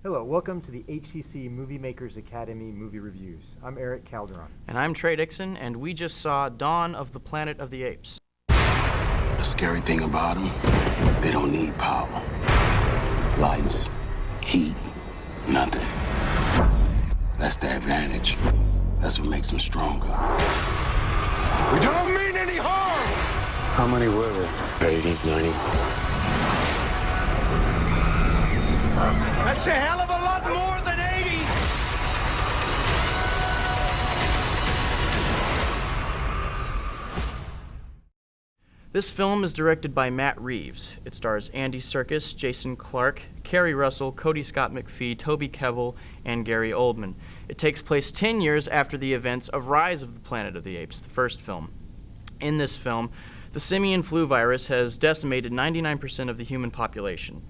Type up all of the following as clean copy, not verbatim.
Hello, welcome to the HCC Movie Makers Academy Movie Reviews. I'm Erik, Calderon. And I'm Trey, Dixon, and we just saw Dawn of the Planet of the Apes. The scary thing about them, they don't need power. Lights, heat, nothing. That's the advantage. That's what makes them stronger. We don't mean any harm! How many were there? 80, 90. That's a hell of a lot more than 80! This film is directed by Matt Reeves. It stars Andy Serkis, Jason Clarke, Kerry Russell, Cody Scott McPhee, Toby Kebbell, and Gary Oldman. It takes place 10 years after the events of Rise of the Planet of the Apes, the first film. In this film, the simian flu virus has decimated 99% of the human population.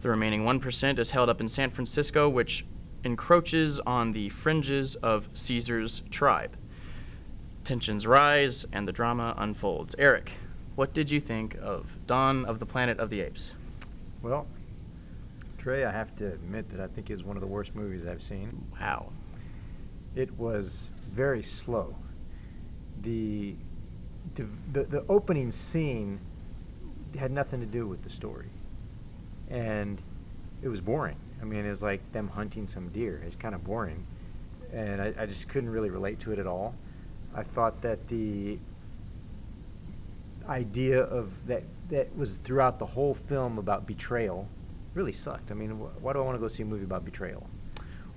The remaining 1% is held up in San Francisco, which encroaches on the fringes of Caesar's tribe. Tensions rise, and the drama unfolds. Erik, what did you think of Dawn of the Planet of the Apes? Well, Trey, I have to admit that I think it's one of the worst movies I've seen. Wow. It was very slow. The opening scene had nothing to do with the story. And it was boring. I mean, it was like them hunting some deer. It's kind of boring. And I just couldn't really relate to it at all. I thought that the idea of that was throughout the whole film about betrayal really sucked. I mean, why do I want to go see a movie about betrayal?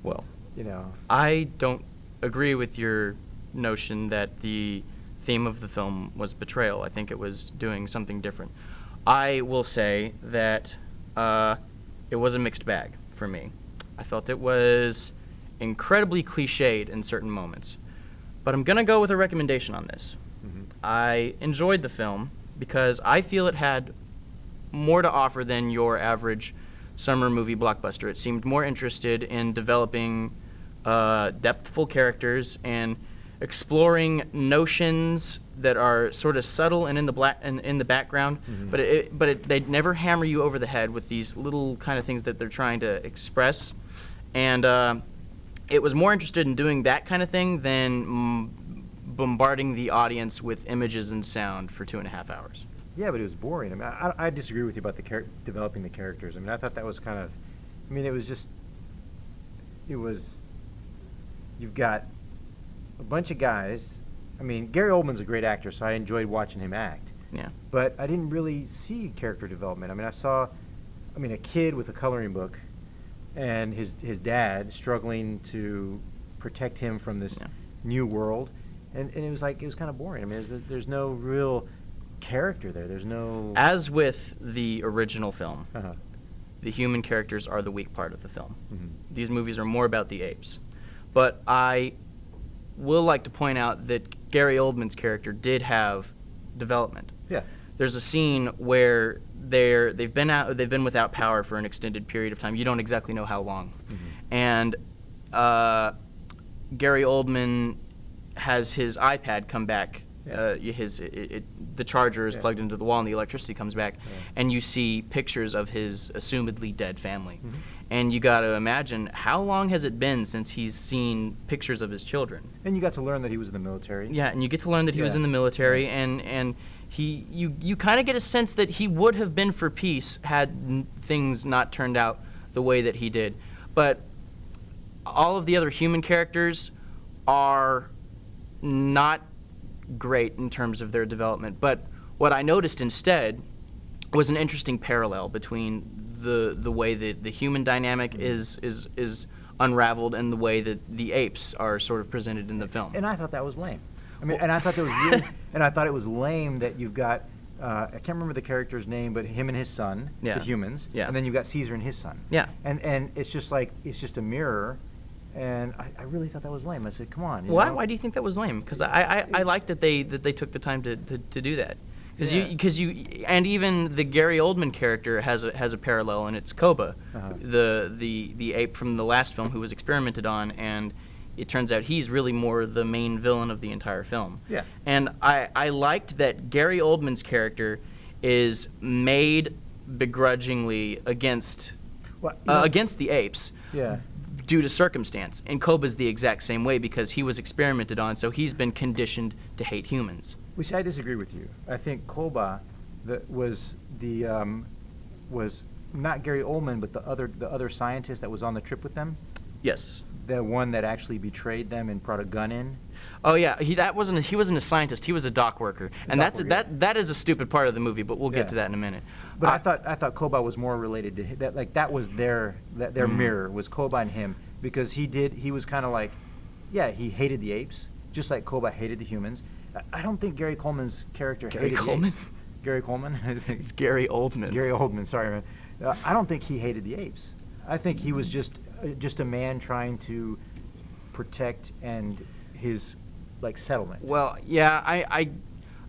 Well, You know, I don't agree with your notion that the theme of the film was betrayal. I think it was doing something different. I will say that it was a mixed bag for me. I felt it was incredibly cliched in certain moments. But I'm going to go with a recommendation on this. Mm-hmm. I enjoyed the film because I feel it had more to offer than your average summer movie blockbuster. It seemed more interested in developing depthful characters and exploring notions that are sort of subtle and in the background, Mm-hmm. but they'd never hammer you over the head with these little kind of things that they're trying to express, and it was more interested in doing that kind of thing than bombarding the audience with images and sound for 2.5 hours. yeah, but it was boring. I mean, I disagree with you about developing the characters. I mean, I thought that was kind of, I mean, you've got a bunch of guys. I mean, Gary Oldman's a great actor, so I enjoyed watching him act. Yeah. But I didn't really see character development. I mean, I saw a kid with a coloring book and his dad struggling to protect him from this new world. And it was kind of boring. I mean, there's no real character there. There's no... As with the original film, Uh-huh. the human characters are the weak part of the film. Mm-hmm. These movies are more about the apes. But I will like to point out that Gary Oldman's character did have development. Yeah. There's a scene where they've been without power for an extended period of time. You don't exactly know how long. Mm-hmm. And Gary Oldman has his iPad come back. Yeah. The charger is Yeah. plugged into the wall and the electricity comes back, Yeah. and you see pictures of his assumedly dead family. Mm-hmm. And you got to imagine, how long has it been since he's seen pictures of his children? And you got to learn that he was in the military. Yeah, and you get to learn that he was Yeah. in the military, Yeah. and you kind of get a sense that he would have been for peace had things not turned out the way that he did. But all of the other human characters are not great in terms of their development. But what I noticed instead was an interesting parallel between the way that the human dynamic is unraveled and the way that the apes are sort of presented in the film. And I thought that was lame. I mean, and I thought that was really, and I thought it was lame that you've got, I can't remember the character's name, but him and his son, Yeah. the humans, Yeah. and then you've got Caesar and his son. Yeah. And it's just like, it's just a mirror, and I really thought that was lame. I said, come on. you Why? know? Why do you think that was lame? Because I like that they took the time to do that. Yeah. Because and even the Gary Oldman character has a parallel, and it's Koba, Uh-huh. the ape from the last film who was experimented on, and it turns out he's really more the main villain of the entire film. Yeah. And I liked that Gary Oldman's character is made begrudgingly against Well, you know- against the apes. Yeah. Due to circumstance. And Koba's the exact same way because he was experimented on, so he's been conditioned to hate humans. Which I disagree with you. I think Koba was not Gary Oldman, but the other scientist that was on the trip with them. Yes. The one that actually betrayed them and brought a gun in. Oh yeah, he wasn't a scientist. He was a dock worker, and that is a stupid part of the movie. But we'll get to that in a minute. But I thought Koba was more related to that. Like that was their mirror was Koba and him, because he was kind of like, yeah, he hated the apes just like Koba hated the humans. I don't think Gary Coleman's character hated the apes. Gary Coleman. It's Gary Oldman. Gary Oldman. Sorry, man. I don't think he hated the apes. I think he was just a man trying to protect and his settlement. Well, yeah,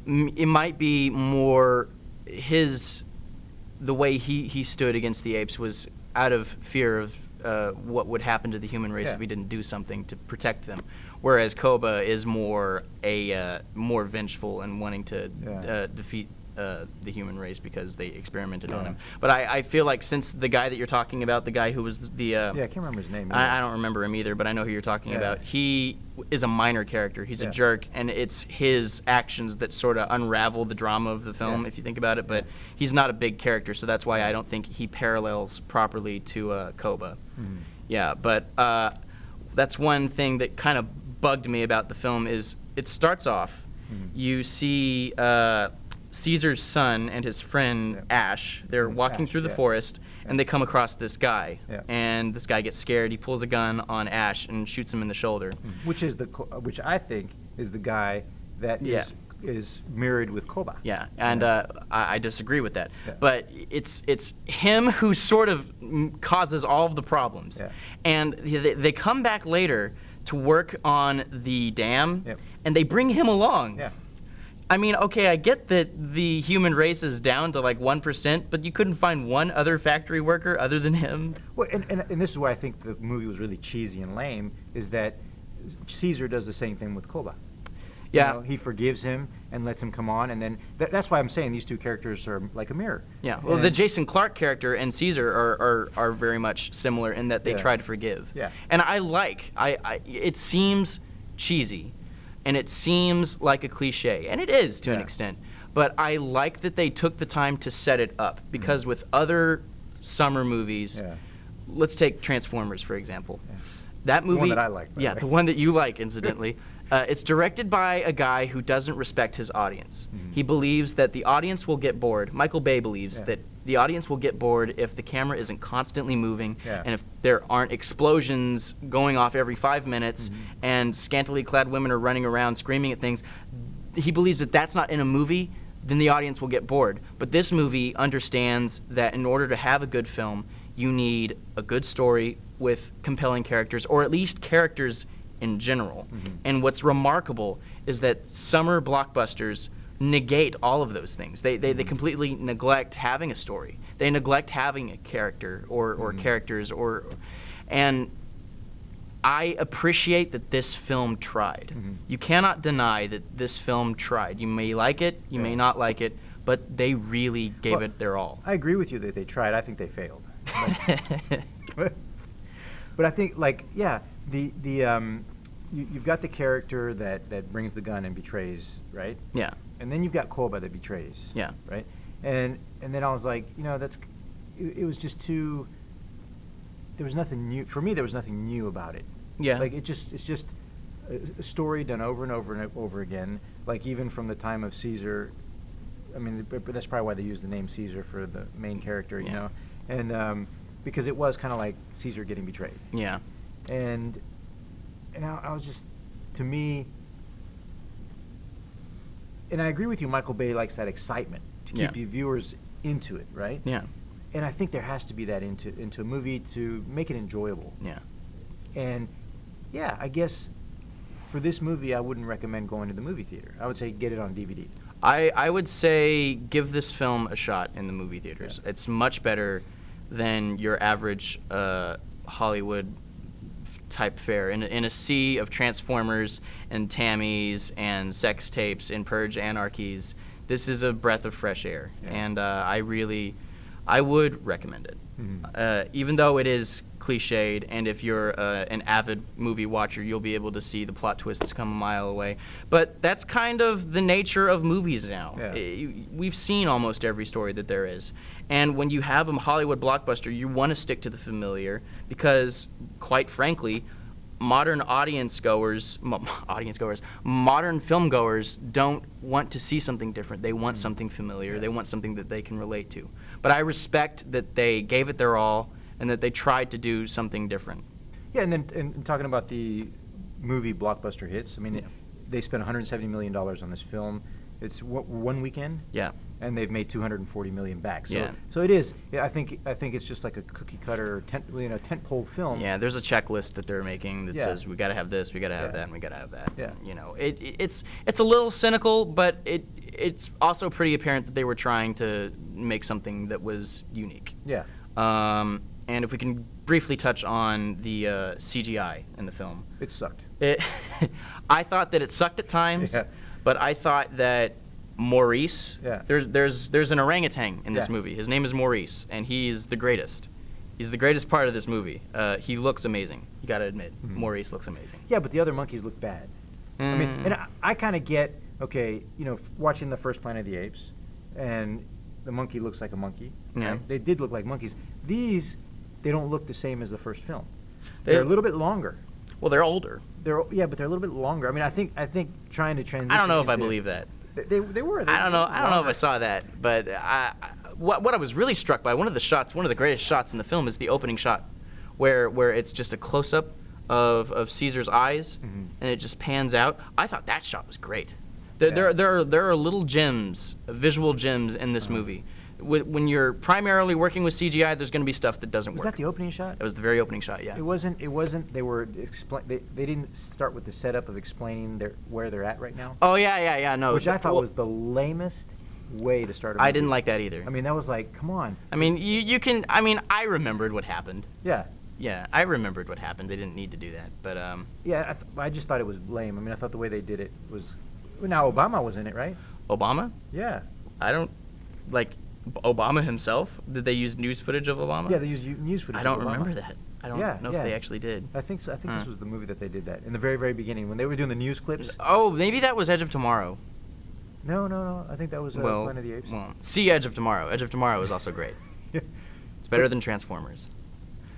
it might be more the way he stood against the apes was out of fear of what would happen to the human race if he didn't do something to protect them, whereas Koba is more more vengeful and wanting to defeat the human race because they experimented on him. But I feel like since the guy that you're talking about, the guy who was the I can't remember his name. I don't remember him either, but I know who you're talking about. He is a minor character. He's a jerk, and it's his actions that sort of unravel the drama of the film, if you think about it. But he's not a big character, so that's why I don't think he parallels properly to Koba. Mm-hmm. Yeah, but that's one thing that kind of bugged me about the film is it starts off, you see Caesar's son and his friend Ash. They're walking through the forest, and they come across this guy. And this guy gets scared. He pulls a gun on Ash and shoots him in the shoulder. Which I think is the guy that is mirrored with Koba. Yeah, and I disagree with that. But it's him who sort of causes all of the problems. And they come back later to work on the dam, and they bring him along. I mean, okay, I get that the human race is down to 1%, but you couldn't find one other factory worker other than him? Well, and this is why I think the movie was really cheesy and lame, is that Caesar does the same thing with Koba. Yeah. You know, he forgives him and lets him come on, and then that's why I'm saying these two characters are like a mirror. Yeah, well, the Jason Clarke character and Caesar are very much similar in that they try to forgive. Yeah. And it seems cheesy. And it seems like a cliche, and it is to an extent, but I like that they took the time to set it up, because with other summer movies, let's take Transformers, for example. That movie, the one that I like, by the way. the one that you like, incidentally. It's directed by a guy who doesn't respect his audience. He believes that the audience will get bored. Michael Bay believes that the audience will get bored if the camera isn't constantly moving and if there aren't explosions going off every 5 minutes and scantily clad women are running around screaming at things. He believes that that's not in a movie, then the audience will get bored. But this movie understands that in order to have a good film, you need a good story with compelling characters, or at least characters in general. And what's remarkable is that summer blockbusters negate all of those things. They completely neglect having a story. They neglect having a character or characters and I appreciate that this film tried. You cannot deny that this film tried. You may like it, you may not like it, but they really gave it their all. I agree with you that they tried. I think they failed. But I think you've got the character that brings the gun and betrays, right? Yeah. And then you've got Koba that betrays. Yeah. Right? And then I was like, it was just too, there was nothing new. For me, there was nothing new about it. Yeah. It's just a story done over and over and over again. Like even from the time of Caesar, I mean, but that's probably why they use the name Caesar for the main character, you know? And because it was kind of like Caesar getting betrayed. Yeah. And I was just, to me, and I agree with you, Michael Bay likes that excitement to keep you viewers into it, right? Yeah. And I think there has to be that into a movie to make it enjoyable. Yeah. And I guess for this movie, I wouldn't recommend going to the movie theater. I would say get it on DVD. I would say give this film a shot in the movie theaters. Yeah. It's much better than your average Hollywood type fare. In a sea of Transformers and Tammys and sex tapes and Purge anarchies, this is a breath of fresh air. Yeah. And I would recommend it. even though it is cliched, and if you're an avid movie watcher, you'll be able to see the plot twists come a mile away. But that's kind of the nature of movies now. Yeah. We've seen almost every story that there is. And when you have a Hollywood blockbuster, you want to stick to the familiar because, quite frankly, modern modern film goers don't want to see something different. They want something familiar. They want something that they can relate to. But I respect that they gave it their all and that they tried to do something different. Yeah, and then and talking about the movie blockbuster hits, I mean, they spent $170 million on this film. It's one weekend. Yeah. And they've made $240 million back. So, Yeah. so it is. Yeah, I think it's just like a cookie cutter tentpole film. Yeah, there's a checklist that they're making that Yeah. says we got to have this, we got to have Yeah. that, and we got to have that. Yeah. You know, it's a little cynical, but it's also pretty apparent that they were trying to make something that was unique. Yeah. And if we can briefly touch on the CGI in the film. It sucked. I thought that it sucked at times, Yeah. but I thought that Maurice, Yeah. there's an orangutan in this Yeah. movie. His name is Maurice, and he's the greatest. He's the greatest part of this movie. He looks amazing. You gotta admit, Maurice looks amazing. Yeah, but the other monkeys look bad. I mean, and I kind of get, okay, watching the first Planet of the Apes, and the monkey looks like a monkey. Yeah. Right? They did look like monkeys. These, they don't look the same as the first film. They're a little bit longer. Well, they're older. But they're a little bit longer. I mean, I think trying to transition. I don't know if I into- believe that. They were. I don't know if I saw that, but what I was really struck by, one of the greatest shots in the film is the opening shot, where it's just a close up of Caesar's eyes, and it just pans out. I thought that shot was great. There are little gems, visual gems in this movie. When you're primarily working with CGI, there's going to be stuff that doesn't Was work. that the opening shot? That was the very opening shot. Yeah. It wasn't. They were they didn't start with the setup of explaining where they're at right now. Oh yeah. No. Which I thought well, was the lamest way to start a movie. I didn't like that either. I mean, that was like, come on. I mean, you can. I mean, I remembered what happened. Yeah. Yeah, I remembered what happened. They didn't need to do that, but Yeah, I just thought it was lame. I mean, I thought the way they did it was. Now Obama was in it, right? Obama? Yeah. I don't like Obama himself. Did they use news footage of Obama? Yeah, they used news footage. I don't of Obama. remember that. I don't know if they actually did. I think so. I think this was the movie that they did that in the very, very beginning when they were doing the news clips. Oh, maybe that was Edge of Tomorrow. No. I think that was Planet of the Apes. Well, see Edge of Tomorrow. Edge of Tomorrow is also great. It's better than Transformers.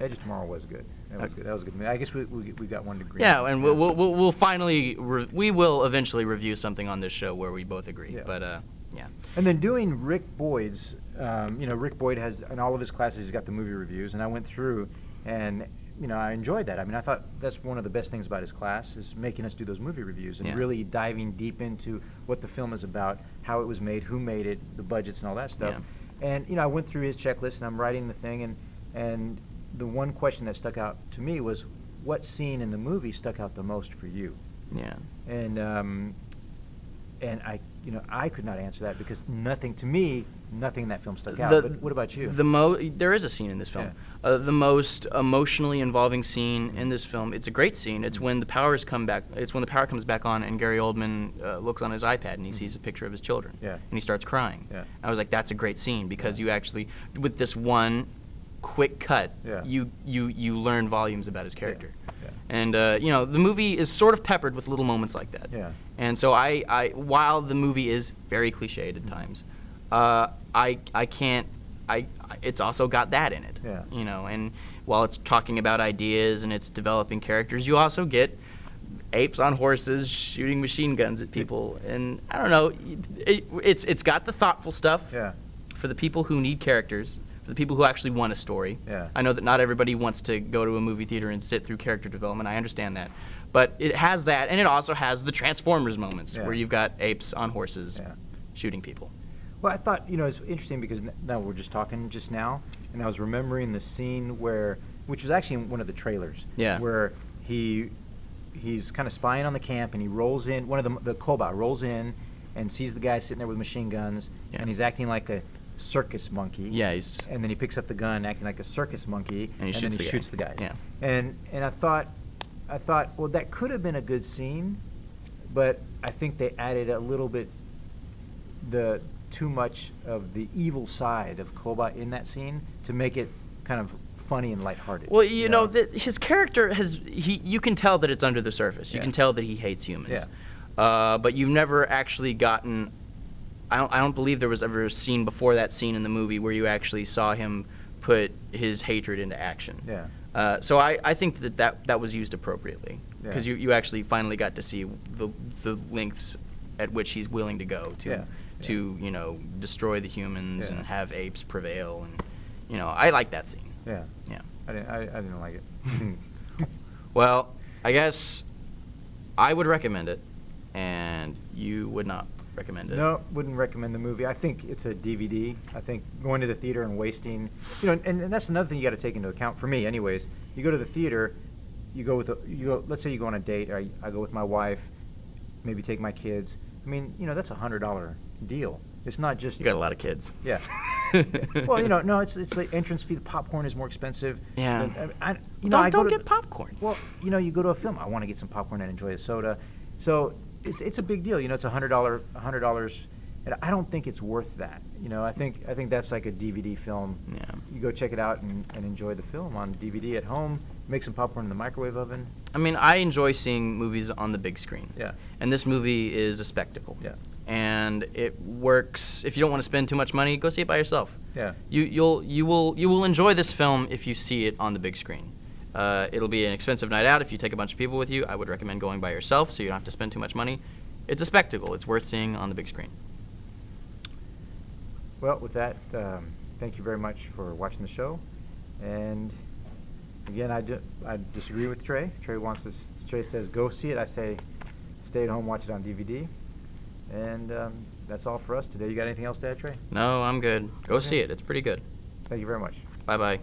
Edge of Tomorrow was good. That was good. That was a good movie. I guess we got one degree. Yeah, and we'll finally we will eventually review something on this show where we both agree. Yeah. But yeah. And then doing Rick Boyd's, Rick Boyd has in all of his classes he's got the movie reviews, and I went through, and I enjoyed that. I mean, I thought that's one of the best things about his class is making us do those movie reviews and really diving deep into what the film is about, how it was made, who made it, the budgets, and all that stuff. Yeah. And I went through his checklist, and I'm writing the thing, and the one question that stuck out to me was, what scene in the movie stuck out the most for you? Yeah. And I could not answer that because nothing in that film stuck out. But what about you? There is a scene in this film. The most emotionally involving scene in this film. It's a great scene. It's when the powers come back. It's when the power comes back on, and Gary Oldman looks on his iPad and he sees a picture of his children. Yeah. And he starts crying. Yeah. I was like, that's a great scene because you actually, with this one quick cut, you learn volumes about his character. Yeah. And the movie is sort of peppered with little moments like that. Yeah. And so I while the movie is very cliched at times, it's also got that in it. Yeah. And while it's talking about ideas and it's developing characters, you also get apes on horses shooting machine guns at people. And I don't know, it's got the thoughtful stuff for the people who need characters, for the people who actually want a story. Yeah. I know that not everybody wants to go to a movie theater and sit through character development. I understand that. But it has that, and it also has the Transformers moments where you've got apes on horses shooting people. Well, I thought, it's interesting because now we're just talking just now, and I was remembering the scene which was actually in one of the trailers, where he's kind of spying on the camp, and he rolls in, one of the Cobot rolls in and sees the guy sitting there with machine guns, and he's acting like a circus monkey. Yeah, and then he picks up the gun, acting like a circus monkey, and he shoots the guys. Yeah. And I thought, well, that could have been a good scene, but I think they added a little bit too much of the evil side of Cobot in that scene to make it kind of funny and lighthearted. Well, you know, his character you can tell that it's under the surface. You Yeah. can tell that he hates humans. Yeah. But you've never actually gotten. I don't believe there was ever a scene before that scene in the movie where you actually saw him put his hatred into action. Yeah. So I think that was used appropriately because Yeah. you actually finally got to see the lengths at which he's willing to go to you know, destroy the humans Yeah. and have apes prevail, and you know, I like that scene. Yeah. Yeah. I didn't like it. Well, I guess I would recommend it, and you would not recommend it. No, wouldn't recommend the movie. I think it's a DVD. I think going to the theater and wasting, you know, and that's another thing you got to take into account for me, anyways. You go to the theater, let's say you go on a date, or I go with my wife, maybe take my kids. I mean, you know, that's $100 deal. It's not just. You got a lot of kids. Yeah. Well, you know, no, it's the entrance fee. The popcorn is more expensive. Yeah. Don't get popcorn. Well, you know, you go to a film. I want to get some popcorn and enjoy a soda. So it's a big deal. You know, it's $100, and I don't think it's worth that. You know, I think that's like a DVD film. Yeah. You go check it out and enjoy the film on DVD at home. Make some popcorn in the microwave oven. I mean, I enjoy seeing movies on the big screen. Yeah. And this movie is a spectacle. Yeah. And it works. If you don't want to spend too much money, go see it by yourself. Yeah. You will enjoy this film if you see it on the big screen. It'll be an expensive night out if you take a bunch of people with you. I would recommend going by yourself so you don't have to spend too much money. It's a spectacle. It's worth seeing on the big screen. Well, with that, thank you very much for watching the show. And again, I disagree with Trey. Trey says go see it. I say stay at home, watch it on DVD. And that's all for us today. You got anything else to add, Trey? No, I'm good. Go Okay. see it. It's pretty good. Thank you very much. Bye-bye.